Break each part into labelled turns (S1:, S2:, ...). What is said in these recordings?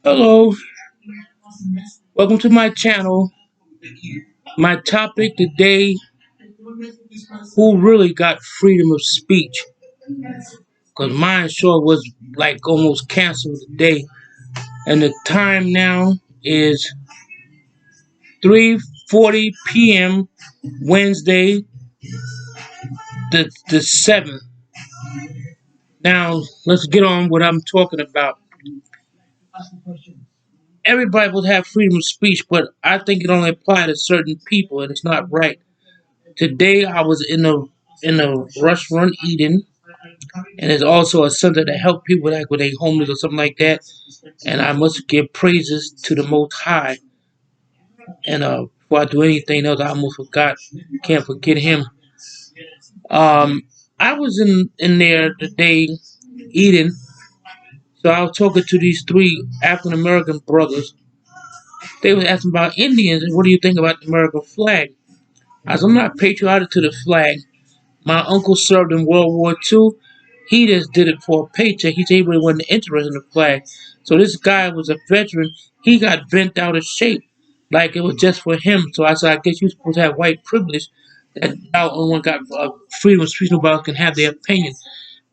S1: Hello, welcome to my channel. My topic today: who really got freedom of speech? Because mine sure was like almost canceled today, and the time now is 3:40 p.m. Wednesday, the 7th. Now let's get on what I'm talking about. Everybody will have freedom of speech, but I think it only applies to certain people, and it's not right. Today I was in a restaurant eating, and it's also a center to help people like when they homeless or something like that. And I must give praises to the Most High. And before I do anything else, I almost forgot. Can't forget Him. Um, I was in there today eating, so I was talking to these three African American brothers. They was asking about Indians and what do you think about the American flag? As I'm not patriotic to the flag. My uncle served in World War II. He just did it for a paycheck. He said he really wasn't interested in the flag. So this guy was a veteran. He got bent out of shape, like it was just for him. So I said, I guess you're supposed to have white privilege. That now only one got freedom of speech. Nobody can have their opinion.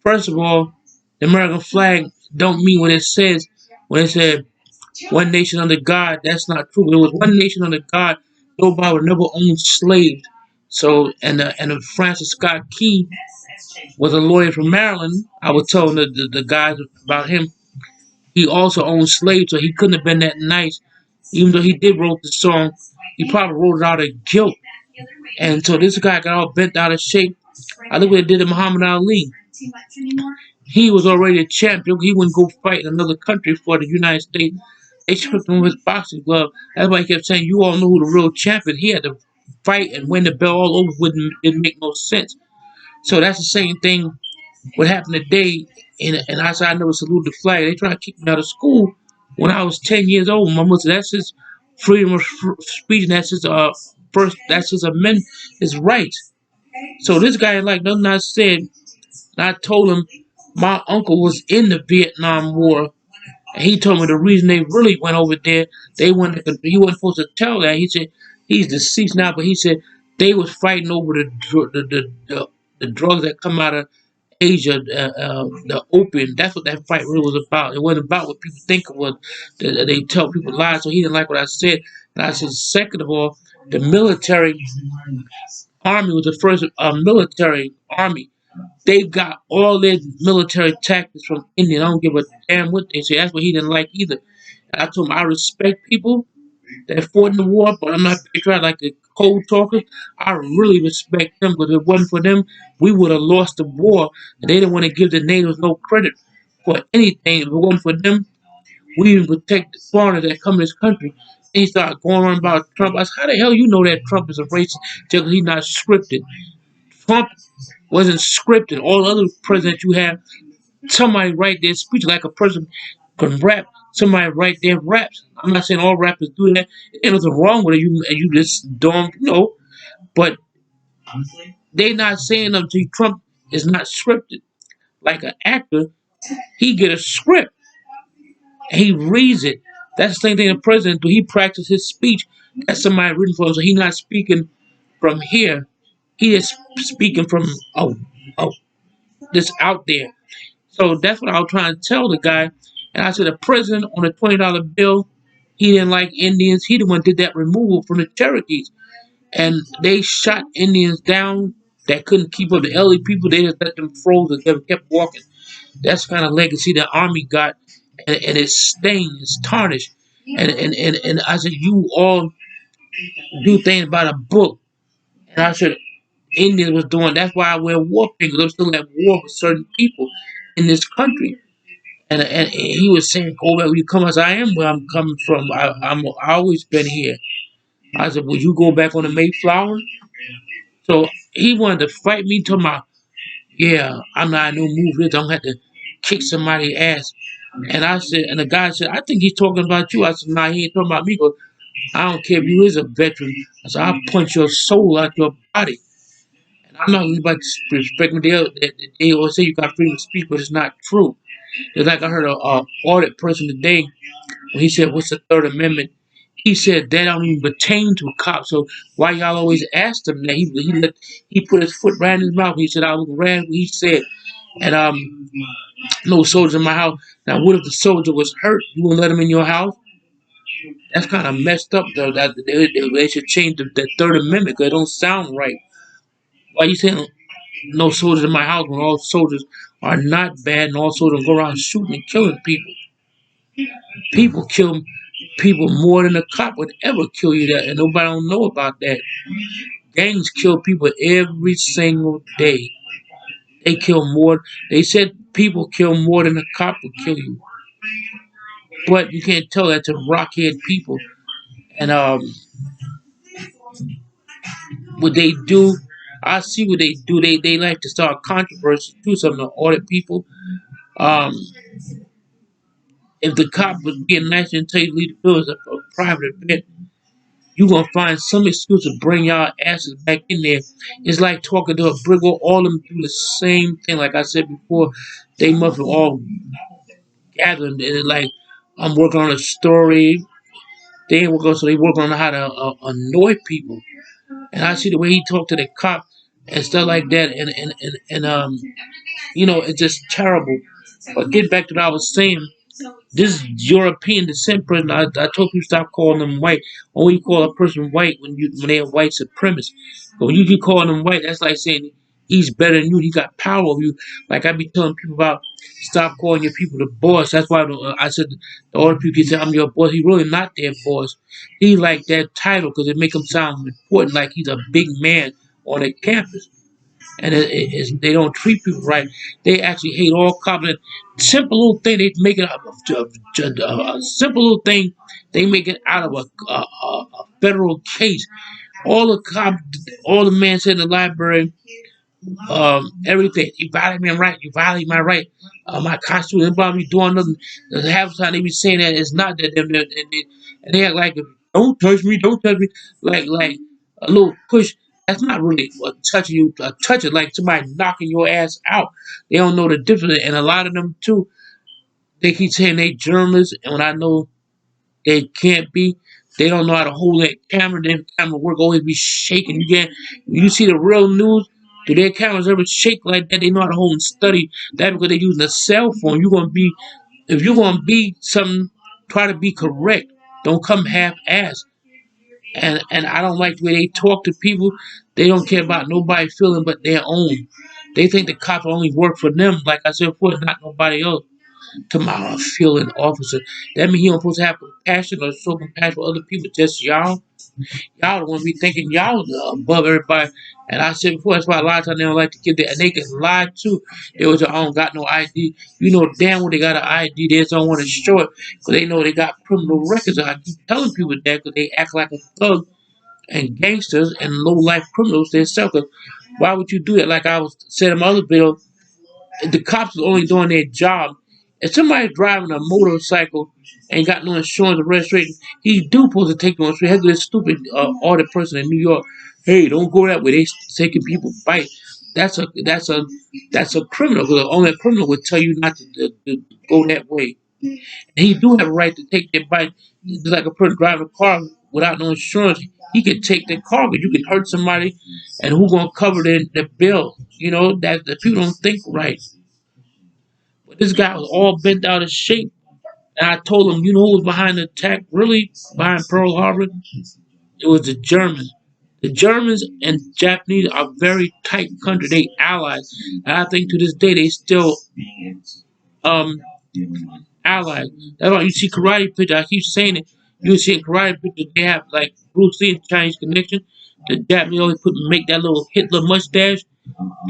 S1: First of all, the American flag don't mean what it says. When it said one nation under God, that's not true. It was one nation under God. Nobody would never own slaves. So and Francis Scott Key was a lawyer from Maryland. I was telling the guys about him. He also owned slaves, so he couldn't have been that nice. Even though he did wrote the song, he probably wrote it out of guilt. And so this guy got all bent out of shape. I look what it did to Muhammad Ali. He was already a champion. He wouldn't go fight in another country for the United States. They stripped him of his boxing glove. That's why he kept saying, "You all know who the real champion." He had to fight and win the belt all over. Didn't make no sense. So that's the same thing what happened today. And I said I never saluted the flag. They tried to kick me out of school when I was 10 years old. My mother said that's his freedom of speech. And that's his first. That's his amendment. His rights. So this guy like nothing I said. And I told him my uncle was in the Vietnam War. And he told me the reason they really went over there, they went. He wasn't supposed to tell that. He said he's deceased now, but he said they was fighting over the drugs that come out of Asia, the opium. That's what that fight really was about. It wasn't about what people think it was. They tell people lies. So he didn't like what I said. And I said, second of all, the military army was the first military army. They've got all their military tactics from India. I don't give a damn what they say. That's what he didn't like either. And I told him I respect people that fought in the war, but I'm not patriotic like the cold talkers. I really respect them because if it wasn't for them, we would have lost the war. And they didn't want to give the natives no credit for anything. If it wasn't for them, we even protect the foreigners that come to this country. And he started going on about Trump. I said, how the hell you know that Trump is a racist just because he's not scripted? Trump wasn't scripted. All the other presidents you have, somebody write their speech like a person can rap. Somebody write their raps. I'm not saying all rappers do that. There's nothing wrong with it. You just don't know. But they not saying them to Trump is not scripted. Like an actor, he get a script. He reads it. That's the same thing the president do. He practice his speech. That's somebody written for him. So he's not speaking from here. He is speaking from oh this out there. So that's what I was trying to tell the guy. And I said, the president on a $20 bill, he didn't like Indians. He the one did that removal from the Cherokees. And they shot Indians down that couldn't keep up. The elderly people, they just let them froze and kept walking. That's the kind of legacy the Army got. And it's stained, it's tarnished. And I said, you all do things by the book. And I said, Indians was doing, that's why I wear war paint, because I'm still at war with certain people in this country. And he was saying, "Go back where you come." I said, "I am where I'm coming from. I always been here." I said, "Would you go back on the Mayflower?" So he wanted to fight me. To my, yeah, I'm not no move this. I'm gonna have to kick somebody's ass. And I said, and the guy said, "I think he's talking about you." I said, "Nah, he ain't talking about me. Cause I don't care if you is a veteran." I said, "I'll punch your soul out your body." And I'm not anybody to respect me. They always say you got freedom of speech, but it's not true. It's like I heard a audit person today when he said, "What's the Third Amendment?" He said that don't even pertain to cops. So why y'all always ask him that? He put his foot right in his mouth. He said, "I was ran what he said." And no soldiers in my house. Now, what if the soldier was hurt? You wouldn't let him in your house? That's kind of messed up, though. That they should change the Third Amendment because it don't sound right. Why you saying no soldiers in my house when all soldiers are not bad and all soldiers go around shooting and killing people? People kill people more than a cop would ever kill you, that, and nobody don't know about that. Gangs kill people every single day. They kill more. They said people kill more than a cop would kill you, but you can't tell that to rockhead people. And what they do, I see what they do. They like to start controversy too. Some of the audit people. Um, if the cop was being nice and tell you to leave the bill as a private event, you gonna find some excuse to bring y'all asses back in there. It's like talking to a brick wall. All of them do the same thing. Like I said before, they must have all gathered and it's like I'm working on a story. They ain't working, so they work on how to annoy people. And I see the way he talked to the cop and stuff like that, and it's just terrible. But getting back to what I was saying, this European descent person, I told you stop calling them white. Only call a person white when they're white supremacist. But when you keep calling them white, that's like saying he's better than you. He got power over you. Like I be telling people about stop calling your people the boss. That's why I said the older people can say I'm your boss. He really not their boss. He like that title because it make him sound important, like he's a big man on a campus and they don't treat people right. They actually hate all cops. And simple little thing, they make it a simple little thing. They make it out of a federal case. All the cops, all the men said in the library, everything. You violate my right. You violate my right. My constitution. Anybody be doing nothing. Half the time they be saying that it's not that them, and they act like, don't touch me, don't touch me, like a little push. That's not really a touching you. A touch it like somebody knocking your ass out. They don't know the difference, and a lot of them too. They keep saying they journalists, and when I know they can't be. They don't know how to hold that camera. Their camera work always be shaking. You see the real news. Do their cameras ever shake like that? They know how to hold and study that because they're using a cell phone. If you're gonna be something, try to be correct. Don't come half-assed. And I don't like the way they talk to people. They don't care about nobody feeling but their own. They think the cops only work for them. Like I said before, not nobody else. Tomorrow, feeling officer. That means he don't supposed to have compassion or show compassion for other people. Just y'all. Y'all don't want to be thinking y'all above everybody. And I said before, that's why a lot of times they don't like to give that. And they can lie too. They was, I don't got no ID. You know damn well they got an ID. They just don't want to show it because they know they got criminal records. And I keep telling people that because they act like a thug and gangsters and low life criminals themselves. 'Cause why would you do that? Like I was said in my other video, the cops are only doing their job. If somebody's driving a motorcycle and got no insurance or registration, he do supposed to take you on street. Heck, this stupid audit person in New York. Hey, don't go that way. They taking people fight. That's a criminal. Because only a criminal would tell you not to go that way. And he do have a right to take that bike. Just like a person driving a car without no insurance, he could take the car, but you can hurt somebody, and who gonna cover the bill? You know that the people don't think right. But this guy was all bent out of shape. And I told him, you know who was behind the attack? Really? Behind Pearl Harbor? It was the Germans. The Germans and Japanese are very tight country. They allies. And I think to this day they still um allies. That's why you see karate pictures. I keep saying it. You see in karate pictures they have like Bruce Lee and Chinese connection. The Japanese always make that little Hitler mustache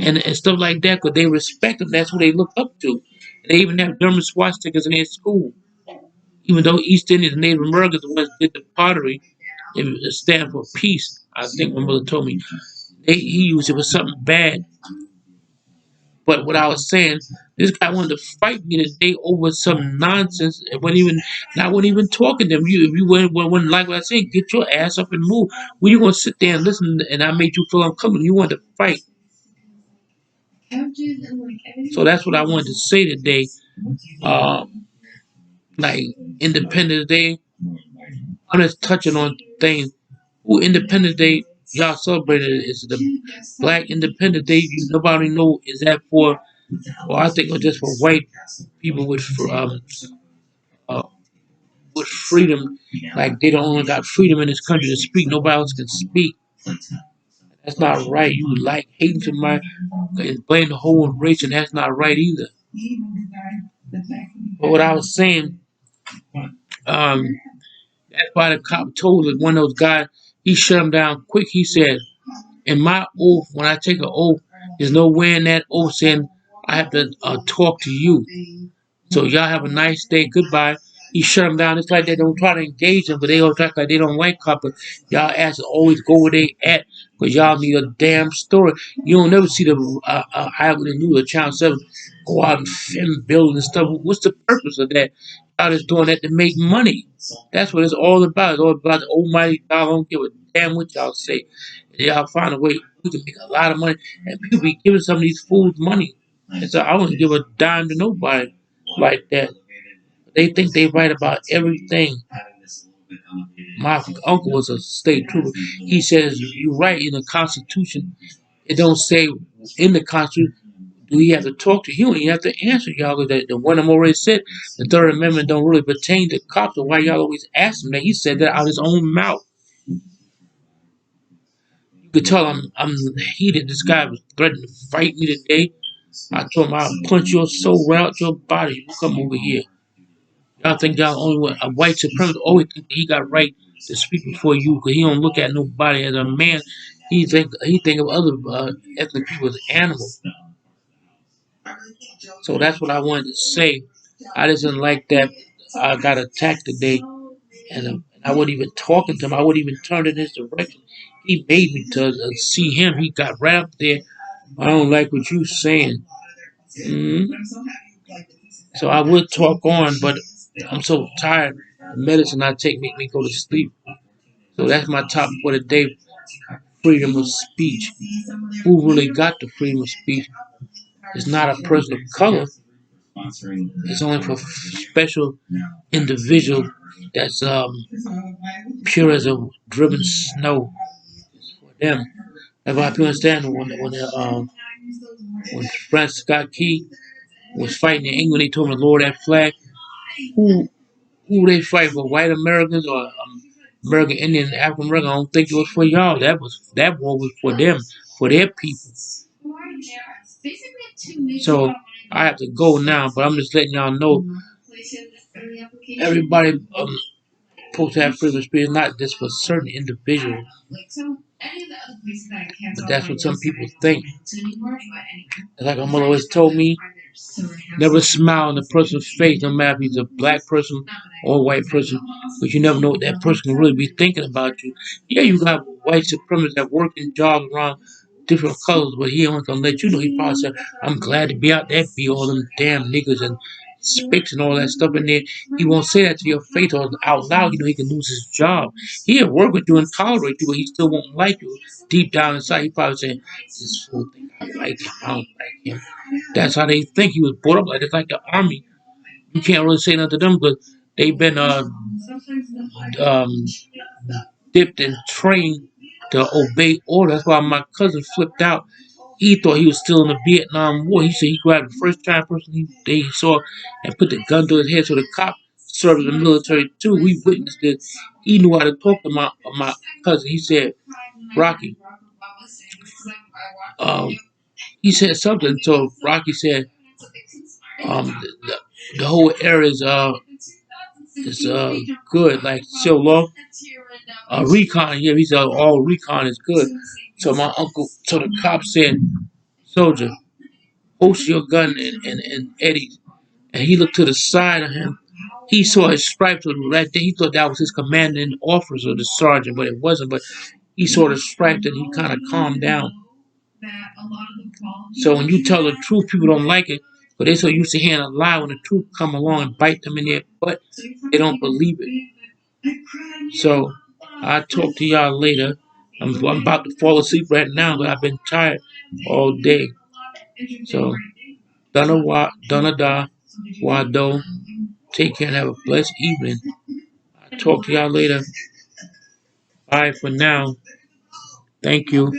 S1: and stuff like that because they respect them. That's who they look up to. They even have German swastikas in their school. Even though East Indians and Native Americans the ones did the pottery, it stand for peace. I think my mother told me he used it for something bad. But what I was saying, this guy wanted to fight me today over some nonsense. It wasn't even, and I wasn't even talking to him. If you wouldn't like what I said, get your ass up and move. Well, you gonna sit there and listen, and I made you feel uncomfortable. You wanted to fight. So that's what I wanted to say today. Like Independence Day, I'm just touching on things. Who Independence Day y'all celebrated? Is it the Black Independence Day? Nobody know is that for? Well, I think it's just for white people uh, with freedom. Like they don't only got freedom in this country to speak. Nobody else can speak. That's not right. You like hating somebody and blame the whole race, and that's not right either. But what I was saying, um, that's why the cop told one of those guys. He shut him down quick. He said, "In my oath, when I take an oath, there's nowhere in that oath saying I have to talk to you. So y'all have a nice day. Goodbye." He shut them down. It's like they don't try to engage them, but they all act like they don't like coppers. Y'all ask to always go where they at, because y'all need a damn story. You don't never see the Eyewitness News or Channel 7 go out and film building and stuff. What's the purpose of that? Y'all just doing that to make money. That's what it's all about. It's all about the almighty God. I don't give a damn what y'all say. Y'all find a way we can make a lot of money, and people be giving some of these fools money. And so I wouldn't give a dime to nobody like that. They think they right about everything. My uncle was a state trooper. He says you're right in the Constitution. It don't say in the Constitution do he have to talk to you and you have to answer y'all. The one I'm already said, the Third Amendment don't really pertain to cops. So why y'all always ask him that? He said that out of his own mouth. You could tell I'm heated. This guy was threatening to fight me today. I told him I'll punch your soul right out your body. You come over here. Y'all think y'all only want a white supremacist always think he got right to speak before you because he don't look at nobody as a man. He think of other ethnic people as animals. So that's what I wanted to say. I just didn't like that I got attacked today, and I wasn't even talking to him. I wouldn't even turn in his direction. He made me to see him. He got right up there. I don't like what you saying. Mm-hmm. So I would talk on, but I'm so tired. The medicine I take make me go to sleep. So that's my topic for the day: freedom of speech. Who really got the freedom of speech? It's not a person of color. It's only for special individual that's pure as a driven snow. For them. That's why people understand when Francis Scott Key was fighting in England, they told him to lower that flag. Who they fight for? White Americans or American Indian, African American? I don't think it was for y'all. That war was for them, for their people. So I have to go now, but I'm just letting y'all know. Everybody supposed to have freedom of speech, not just for certain individuals. But that's what some people think. Like my mother always told me, never smile in a person's face, no matter if he's a black person or a white person, because you never know what that person can really be thinking about you. Yeah, you got white supremacists that work in jobs around different colors, but he ain't gonna let you know. He probably said, "I'm glad to be out there, be all them damn niggas and spics and all that stuff in there." He won't say that to your face or out loud. You know he can lose his job. He'll work with you and tolerate you, but he still won't like you. Deep down inside, he probably saying, "This fool think I like him. I don't like him." That's how they think. He was brought up like it's like the army. You can't really say nothing to them because they've been um, dipped and trained to obey orders. That's why my cousin flipped out. He thought he was still in the Vietnam War. He said he grabbed the first time person they saw and put the gun to his head. So the cop served in the military too. We witnessed it. He knew how to talk to my cousin. He said, "Rocky." Um, he said something. So Rocky said, um, the, the whole area is good. Like so long. Recon, yeah, he said all recon is good. So my uncle, so the cop said, "Soldier, post your gun in Eddie's." And he looked to the side of him. He saw his stripes right there. He thought that was his commanding officer, the sergeant, but it wasn't. But he saw the stripes and he kind of calmed down. So when you tell the truth, people don't like it. But they're so used to hearing a lie. When the truth come along and bite them in their butt, they don't believe it. So I'll talk to y'all later. I'm about to fall asleep right now, but I've been tired all day. So, Donna Da, Wado, take care and have a blessed evening. I'll talk to y'all later. Bye for now. Thank you.